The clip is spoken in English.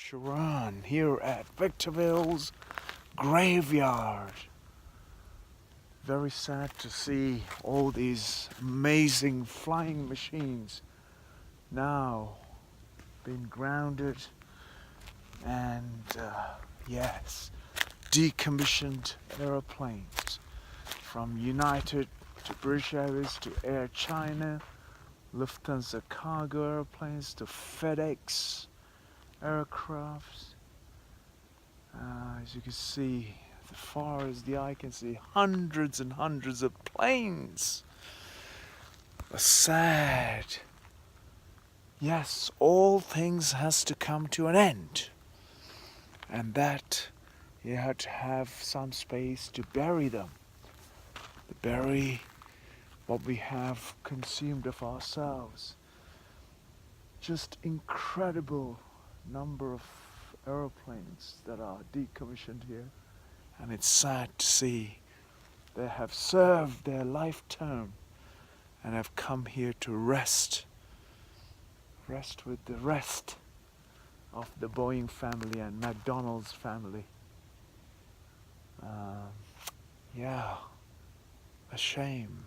Sharon here at Victorville's graveyard. Very sad to see all these amazing flying machines now being grounded and yes, decommissioned airplanes from United to British Airways to Air China, Lufthansa cargo airplanes to FedEx aircrafts. As you can see, as far as the eye can see, hundreds and hundreds of planes. Sad. Yes, all things has to come to an end, and that you have to have some space to bury them, to bury what we have consumed of ourselves. Just incredible number of aeroplanes that are decommissioned here, and it's sad to see they have served their life term and have come here to rest with the rest of the Boeing family and McDonald's family. Yeah, a shame.